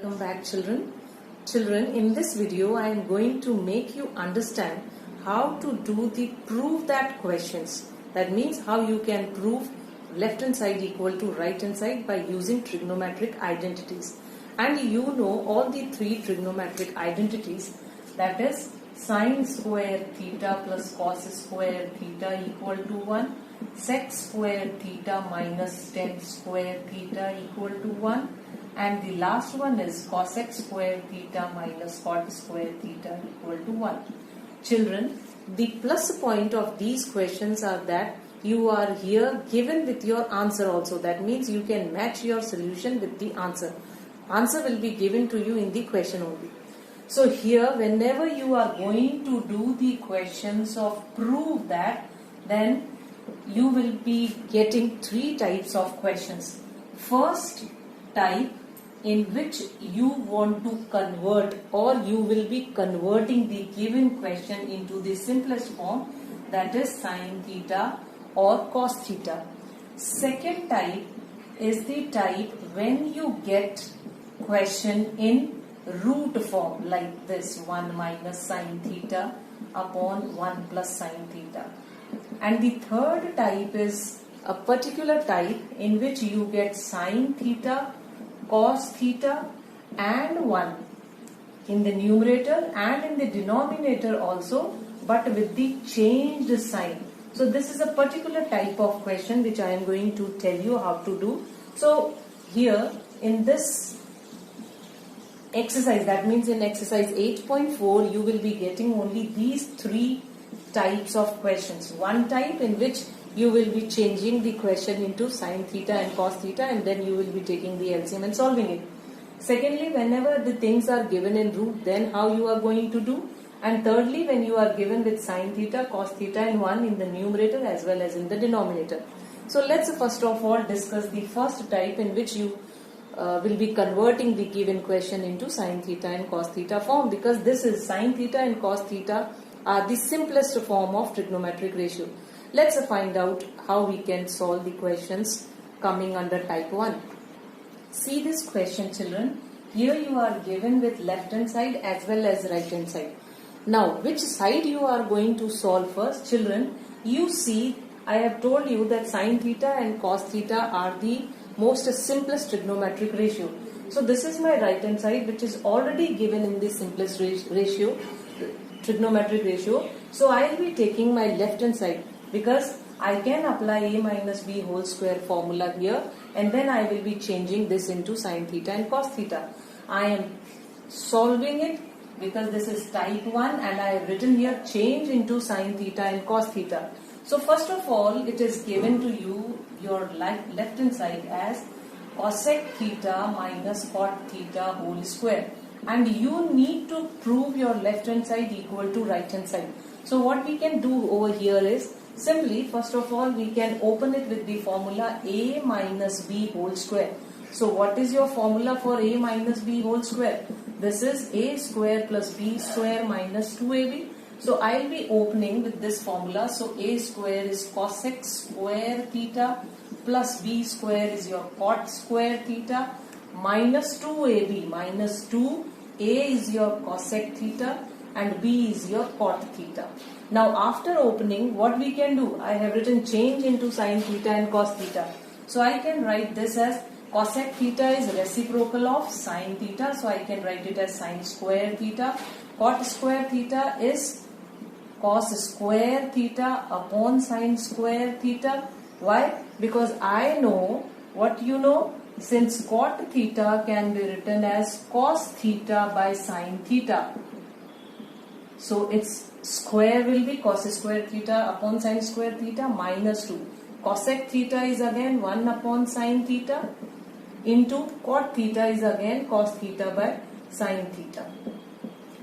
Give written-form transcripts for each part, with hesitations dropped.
welcome back children. Children, in this video I am going to make you understand how to do the prove that questions. That means how you can prove left hand side equal to right hand side by using trigonometric identities. And you know all the three trigonometric identities, that is sine square theta plus cos square theta equal to 1, sec square theta minus tan square theta equal to 1, and the last one is cosec square theta minus cot square theta equal to 1. Children, the plus point of these questions are that you are here given with your answer also. That means you can match your solution with the answer. Answer will be given to you in the question only. So here whenever you are going to do the questions of prove that, then you will be getting three types of questions. First type, in which you want to convert, or you will be converting the given question into the simplest form, that is sine theta or cos theta. Second type is the type when you get question in root form like this, 1 minus sine theta upon 1 plus sine theta. And the third type is a particular type in which you get sine theta, cos theta and 1 in the numerator and in the denominator also, but with the changed sign. So this is a particular type of question which I am going to tell you how to do. So here in this exercise, that means in exercise 8.4 you will be getting only these three types of questions. One type in which you will be changing the question into sine theta and cos theta, and then you will be taking the LCM and solving it. Secondly, whenever the things are given in root, then how you are going to do. And thirdly, when you are given with sine theta, cos theta and 1 in the numerator as well as in the denominator. So let's first of all discuss the first type in which you will be converting the given question into sine theta and cos theta form, because this is sine theta and cos theta are the simplest form of trigonometric ratio. Let's find out how we can solve the questions coming under type 1. See this question children. Here you are given with left hand side as well as right hand side. Now which side you are going to solve first? Children, you see I have told you that sine theta and cos theta are the most simplest trigonometric ratio. So this is my right hand side which is already given in the simplest ratio, trigonometric ratio. So I will be taking my left hand side, because I can apply a minus b whole square formula here, and then I will be changing this into sine theta and cos theta. I am solving it because this is type 1 and I have written here change into sine theta and cos theta. So first of all, it is given to you your left hand side as cosec theta minus cot theta whole square, and you need to prove your left hand side equal to right hand side. So what we can do over here is simply, first of all, we can open it with the formula a minus b whole square. So what is your formula for a minus b whole square? This is a square plus b square minus 2ab. So I will be opening with this formula. So a square is cosec square theta plus b square is your cot square theta minus 2ab, minus 2, a is your cosec theta and b is your cot theta. Now after opening, what we can do, I have written change into sine theta and cos theta. So I can write this as cosec theta is reciprocal of sine theta. So I can write it as sine square theta. Cot square theta is cos square theta upon sine square theta. Why? Because I know what you know. Since cot theta can be written as cos theta by sine theta. So its square will be cos square theta upon sine square theta minus 2. Cosec theta is again 1 upon sine theta into cot theta is again cos theta by sine theta.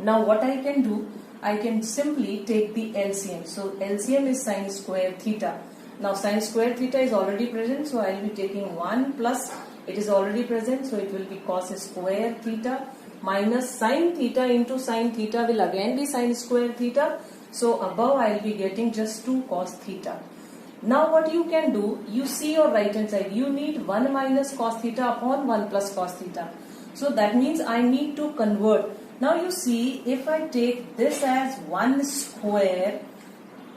Now what I can do, I can simply take the LCM. So LCM is sine square theta. Now sine square theta is already present, so I will be taking 1 plus, it is already present, so it will be cos square theta minus sine theta into sine theta will again be sine square theta. So above I will be getting just 2 cos theta. Now what you can do, you see your right hand side, you need 1 minus cos theta upon 1 plus cos theta. So that means I need to convert. Now you see, if I take this as 1 square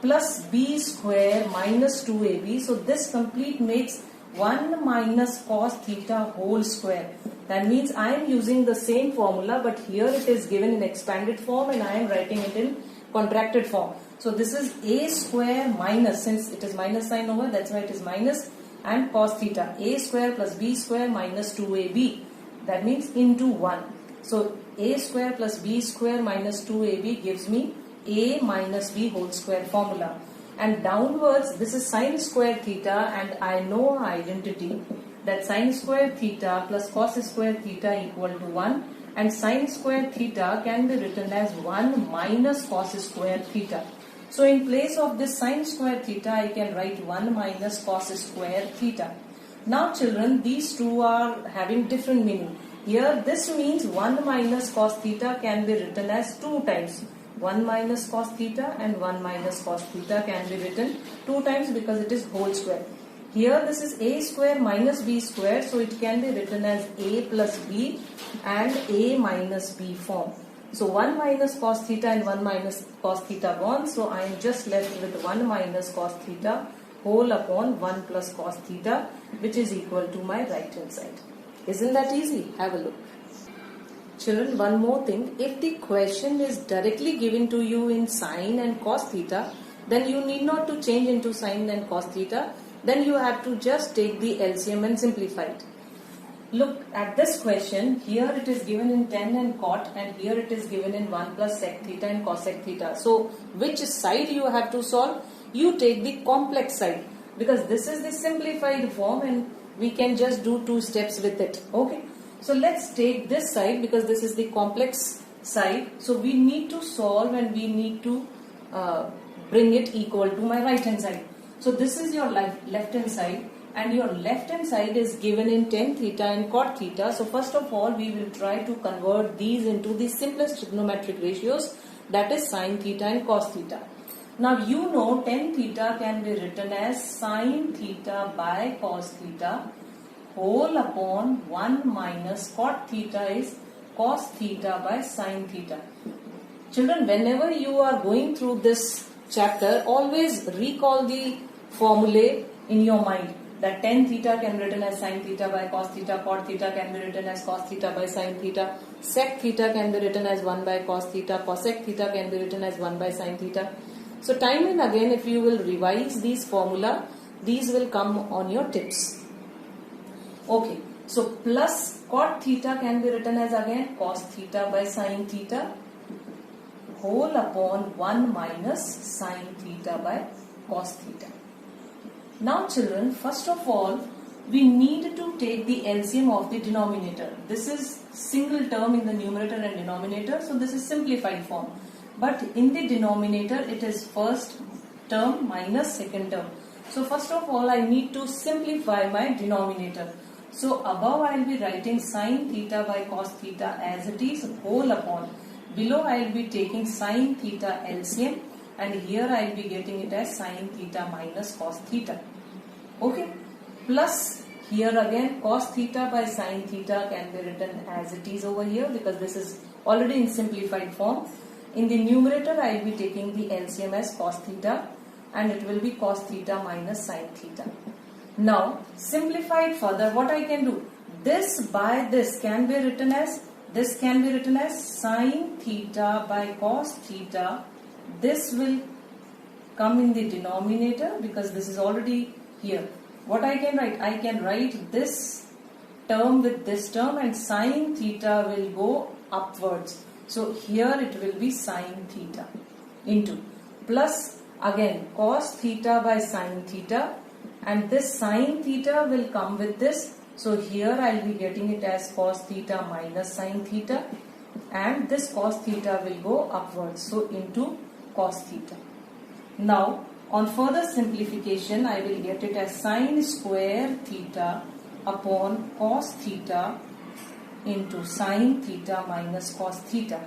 plus b square minus 2ab, so this complete makes 1 minus cos theta whole square. That means I am using the same formula, but here it is given in expanded form and I am writing it in contracted form. So this is a square minus, since it is minus sign over, that's why it is minus, and cos theta, a square plus b square minus 2ab. That means into 1. So a square plus b square minus 2ab gives me a minus b whole square formula. And downwards, this is sine square theta, and I know our identity that sine square theta plus cos square theta equal to 1, and sine square theta can be written as 1 minus cos square theta. So in place of this sine square theta, I can write 1 minus cos square theta. Now children, these two are having different meaning. Here this means 1 minus cos theta can be written as 2 times. 1 minus cos theta and 1 minus cos theta can be written 2 times because it is whole square. Here this is a square minus b square, so it can be written as a plus b and a minus b form. So 1 minus cos theta and 1 minus cos theta gone, so I am just left with 1 minus cos theta whole upon 1 plus cos theta, which is equal to my right hand side. Isn't that easy? Have a look. Children, one more thing, if the question is directly given to you in sine and cos theta, then you need not to change into sine and cos theta, then you have to just take the LCM and simplify it. Look at this question, here it is given in tan and cot, and here it is given in 1 plus sec theta and cosec theta. So which side you have to solve? You take the complex side, because this is the simplified form and we can just do 2 steps with it. Okay. So let's take this side because this is the complex side. So we need to solve and we need to bring it equal to my right hand side. So this is your left hand side, and your left hand side is given in tan theta and cot theta. So first of all, we will try to convert these into the simplest trigonometric ratios, that is sin theta and cos theta. Now you know tan theta can be written as sin theta by cos theta whole upon 1 minus cot theta is cos theta by sin theta. Children, whenever you are going through this chapter, always recall the formulae in your mind. That tan theta can be written as sin theta by cos theta, cot theta can be written as cos theta by sin theta, sec theta can be written as 1 by cos theta, cosec theta can be written as 1 by sin theta. So time and again, if you will revise these formula, these will come on your tips. Okay, so plus cot theta can be written as again cos theta by sin theta whole upon 1 minus sin theta by cos theta. Now children, first of all, we need to take the LCM of the denominator. This is single term in the numerator and denominator, so this is simplified form. But in the denominator, it is first term minus second term. So first of all, I need to simplify my denominator. So above I will be writing sin theta by cos theta as it is whole upon. Below I will be taking sin theta LCM, and here I will be getting it as sin theta minus cos theta. Okay. Plus here again cos theta by sin theta can be written as it is over here because this is already in simplified form. In the numerator I will be taking the LCM as cos theta, and it will be cos theta minus sin theta. Now simplified further, what I can do? This by this can be written as sin theta by cos theta. This will come in the denominator because this is already here. What I can write? I can write this term with this term, and sin theta will go upwards. So here it will be sin theta into plus again cos theta by sin theta, and this sin theta will come with this. So here I will be getting it as cos theta minus sin theta, and this cos theta will go upwards. So into cos theta. Now on further simplification, I will get it as sin square theta upon cos theta into sin theta minus cos theta.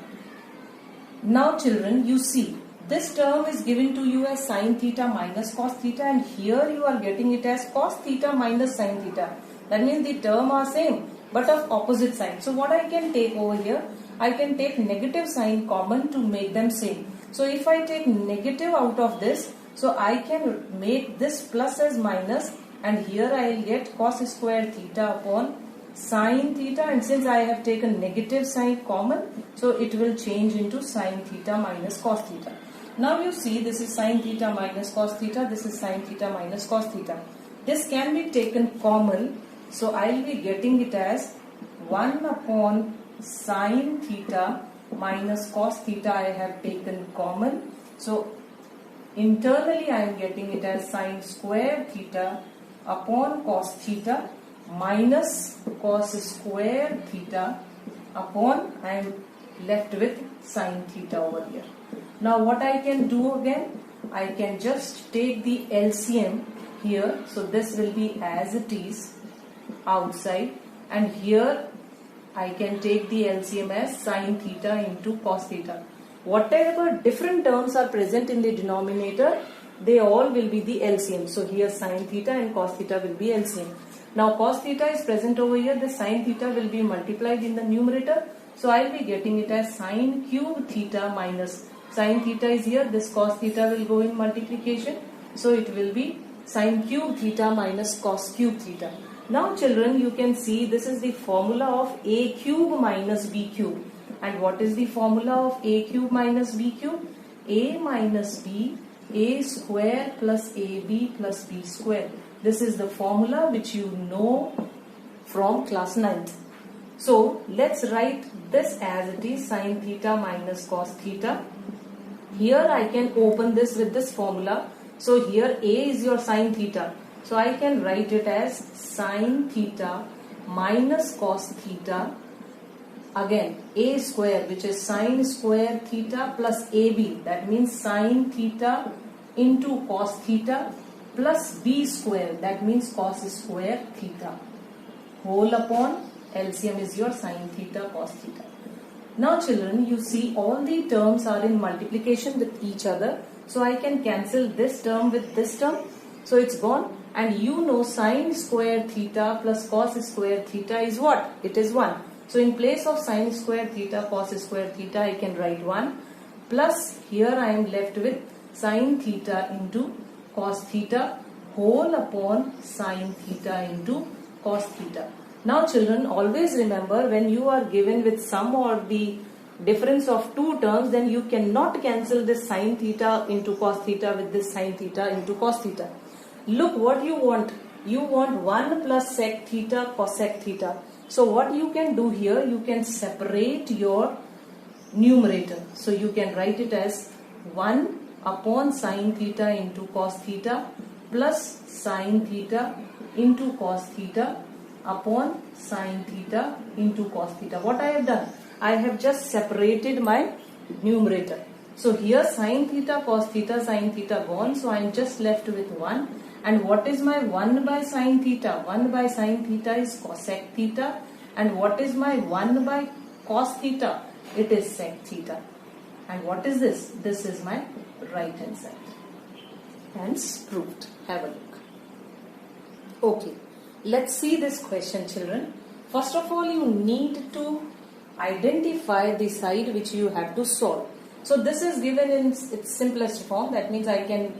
Now children, you see this term is given to you as sin theta minus cos theta, and here you are getting it as cos theta minus sin theta. That means the term are same. but of opposite sign. So what I can take over here, I can take negative sign common to make them same. So if I take negative out of this, so I can make this plus as minus, and here I will get cos square theta upon sin theta, and since I have taken negative sign common, so it will change into sin theta minus cos theta. Now you see, this is sin theta minus cos theta, this is sin theta minus cos theta. This can be taken common, so I will be getting it as 1 upon sin theta minus cos theta I have taken common. So internally I am getting it as sin square theta upon cos theta minus cos square theta upon, I am left with sin theta over here. Now what I can do again, I can just take the LCM here. So this will be as it is outside, and here I can take the LCM as sin theta into cos theta. Whatever different terms are present in the denominator, they all will be the LCM. So here sin theta and cos theta will be LCM. Now cos theta is present over here, the sin theta will be multiplied in the numerator. So I will be getting it as sin cube theta minus sin theta is here, this cos theta will go in multiplication. So it will be sin cube theta minus cos cube theta. Now children, you can see this is the formula of a cube minus b cube. And what is the formula of a cube minus b cube? A minus b, a square plus ab plus b square. This is the formula which you know from class 9th. So let's write this as it is, sin theta minus cos theta. Here I can open this with this formula. So here a is your sin theta. So I can write it as sin theta minus cos theta. Again a square, which is sin square theta plus ab, that means sin theta into cos theta, plus b square, that means cos square theta, whole upon LCM is your sin theta cos theta. Now children, you see all the terms are in multiplication with each other. So I can cancel this term with this term. So it's gone, and you know sin square theta plus cos square theta is what? It is 1. So in place of sin square theta cos square theta, I can write 1 plus here I am left with sin theta into cos theta whole upon sin theta into cos theta. Now children, always remember, when you are given with sum or the difference of two terms, then you cannot cancel this sin theta into cos theta with this sin theta into cos theta. Look what you want. You want 1 plus sec theta cosec theta. So what you can do here, you can separate your numerator. So you can write it as 1 upon sin theta into cos theta plus sin theta into cos theta upon sin theta into cos theta. What I have done? I have just separated my numerator. So here sin theta cos theta sin theta gone. So I am just left with 1. And what is my 1 by sin theta? 1 by sin theta is cosec theta. And what is my 1 by cos theta? It is sec theta. And what is this? This is my right hand side. Hence proved. Have a look. Okay. Let's see this question, children. First of all, you need to identify the side which you have to solve. So this is given in its simplest form. That means I can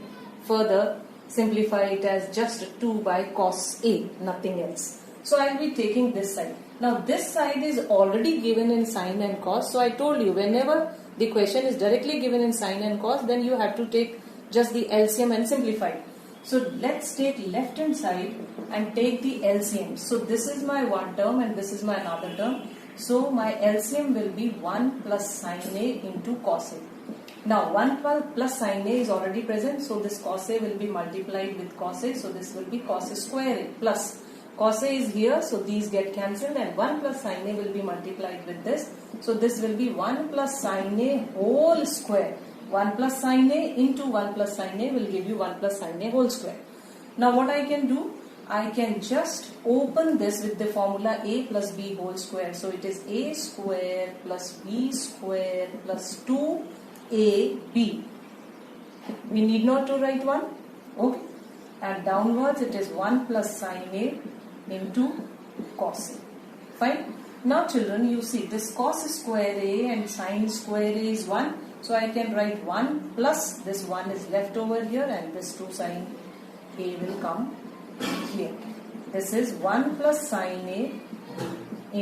further simplify it as just 2 by cos A, nothing else. So I will be taking this side. Now this side is already given in sin and cos. So I told you, whenever the question is directly given in sin and cos, then you have to take just the LCM and simplify it. So let's take left hand side and take the LCM. So this is my one term and this is my another term. So my LCM will be 1 plus sin A into cos A. Now 1 plus sin A is already present. So this cos A will be multiplied with cos A. So this will be cos square A plus cos A is here. So these get cancelled, and 1 plus sin A will be multiplied with this. So this will be 1 plus sin A whole square. 1 plus sin A into 1 plus sin A will give you 1 plus sin A whole square. Now what I can do? I can just open this with the formula A plus B whole square. So it is A square plus B square plus 2AB. We need not to write 1. Okay. And downwards it is 1 plus sin A into cos A. Fine. Now children, you see this cos square A and sin square A is 1. So I can write 1 plus this 1 is left over here and this 2 sin A will come here. This is 1 plus sin A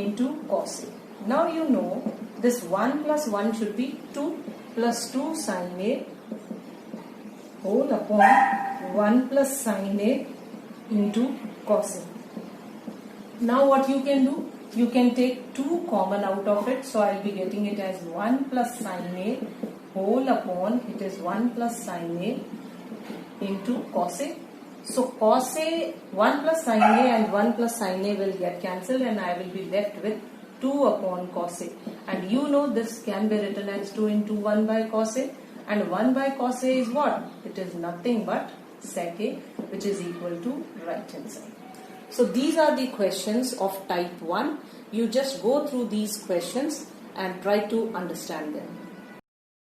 into cos A. Now you know this 1 plus 1 should be 2 plus 2 sin A whole upon 1 plus sin A into cos A. Now what you can do? You can take 2 common out of it. So I will be getting it as 1 plus sin A whole upon, it is 1 plus sin A into cos A. So cos A, 1 plus sin A and 1 plus sin A will get cancelled and I will be left with 2 upon cos A. And you know this can be written as 2 into 1 by cos A. And 1 by cos A is what? It is nothing but sec A, which is equal to right hand side. So these are the questions of type 1. You just go through these questions and try to understand them.